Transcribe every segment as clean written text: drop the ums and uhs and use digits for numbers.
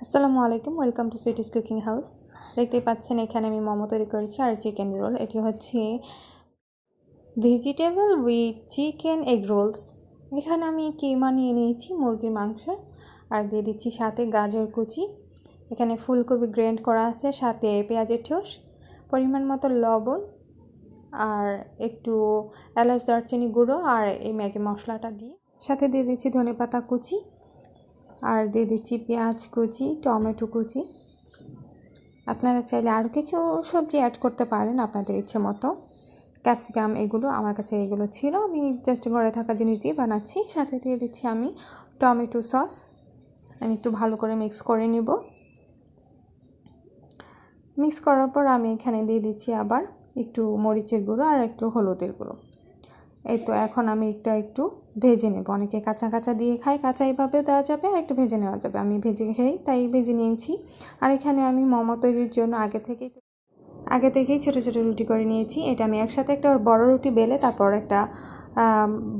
আসসালামু আলাইকুম, welcome to sweeties cooking house. দেখতেই পাচ্ছেন এখানে আমি মোমো তৈরি করেছি আর চিকেন রোল। এটি হচ্ছে vegetable with chicken egg rolls. এখানে আমি কিমা নিয়ে নিয়েছি, মুরগির মাংস, আর দিয়ে দিচ্ছি সাথে গাজর কুচি। এখানে ফুলকপি গ্রেন্ড করা আছে, সাথে পেঁয়াজের ঠোস, পরিমাণ মতো লবণ, আর একটু এলাচ দারচিনি গুঁড়ো, আর এই ম্যাগি মশলাটা দিয়ে সাথে দিয়ে দিচ্ছি ধনেপাতা কুচি, আর দিয়ে দিচ্ছি পেঁয়াজ কুচি, টমেটো কুচি। আপনারা চাইলে আরও কিছু সবজি অ্যাড করতে পারেন আপনাদের ইচ্ছে মতো, ক্যাপসিকাম, এগুলো আমার কাছে এগুলো ছিল, আমি জাস্ট ঘরে থাকা জিনিস দিয়ে বানাচ্ছি। সাথে দিয়ে দিচ্ছি আমি টমেটো সস। আমি একটু ভালো করে মিক্স করে নেব। মিক্স করার পর আমি এখানে দিয়ে দিচ্ছি আবার একটু মরিচের গুঁড়ো আর একটু হলুদের গুঁড়ো। এই তো এখন আমি একটু ভেজে নেব। অনেকে কাঁচা কাঁচা দিয়ে খায়, কাঁচা এইভাবেও দেওয়া যাবে আর একটু ভেজে নেওয়া যাবে। আমি ভেজে খাই, তাই ভেজে নিয়েছি। আর এখানে আমি মোমো তৈরির জন্য আগে থেকেই ছোটো ছোটো রুটি করে নিয়েছি। এটা আমি একসাথে একটা বড় রুটি বেলে তারপর একটা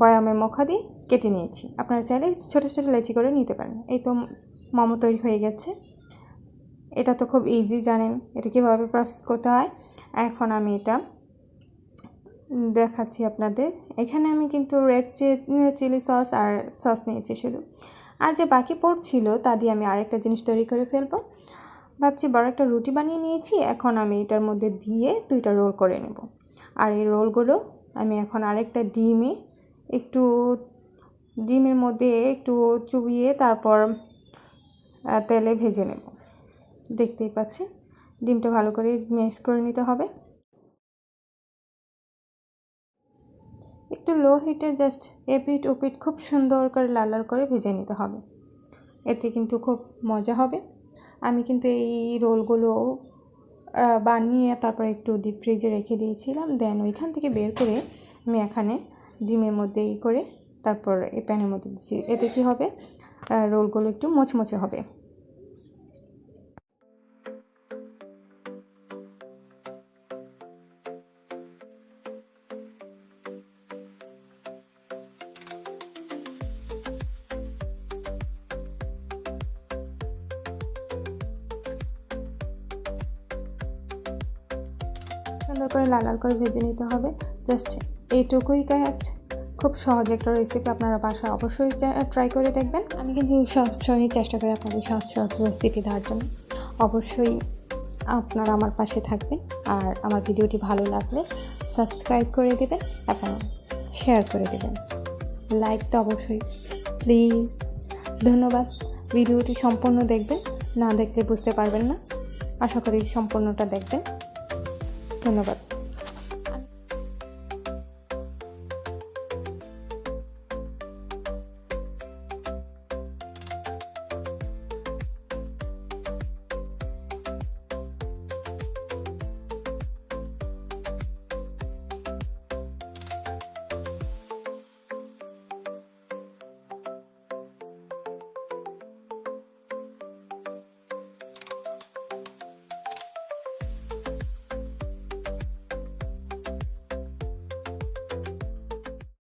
বয়ামে মুখা দিয়ে কেটে নিয়েছি। আপনারা চাইলে ছোটো ছোটো লেচি করে নিতে পারেন। এই তো মোমো তৈরি হয়ে গেছে। এটা তো খুব ইজি, জানেন এটা কীভাবে প্রসেস করতে হয়। এখন আমি এটা দেখাচ্ছি আপনাদের। এখানে আমি কিন্তু রেড চিলি সস আর সস নিয়েছি শুধু, আর যে বাকি পড়ছিল তা দিয়ে আমি আরেকটা জিনিস তৈরি করে ফেলবো ভাবছি। বড় একটা রুটি বানিয়ে নিয়েছি, এখন আমি এটার মধ্যে দিয়ে 2টা রোল করে নেব। আর এই রোলগুলো আমি এখন আরেকটা ডিমের মধ্যে একটু চুবিয়ে তারপর তেলে ভেজে নেব। দেখতেই পাচ্ছেন ডিমটা ভালো করে ম্যাশ করে নিতে হবে। একটু লো হিটে জাস্ট এপিট ওপিট খুব সুন্দর করে লাল লাল করে ভেজে নিতে হবে, এতে কিন্তু খুব মজা হবে। আমি কিন্তু এই রোলগুলো বানিয়ে তারপর একটু ডিপ ফ্রিজে রেখে দিয়েছিলাম, দেন ওইখান থেকে বের করে আমি এখানে ডিমের মধ্যে করে তারপর এই প্যানের মধ্যে দিচ্ছি। এতে কী হবে, রোলগুলো একটু মোচমোচে হবে। সুন্দর করে লাল লাল করে ভেজে নিতে হবে। জাস্ট এইটুকুই কাজ। খুব সহজ একটা রেসিপি, আপনারা বাসায় অবশ্যই ট্রাই করে দেখবেন। আমি কিন্তু সবসময় চেষ্টা করি আপনাদের সহজ সহজ রেসিপি দেওয়ার জন্য। অবশ্যই আপনারা আমার পাশে থাকবেন, আর আমার ভিডিওটি ভালো লাগলে সাবস্ক্রাইব করে দেবেন এবং শেয়ার করে দেবেন। লাইক তো অবশ্যই প্লিজ। ধন্যবাদ। ভিডিওটি সম্পূর্ণ দেখবেন, না দেখলে বুঝতে পারবেন না। আশা করি সম্পূর্ণটা দেখবেন। ধন্যবাদ।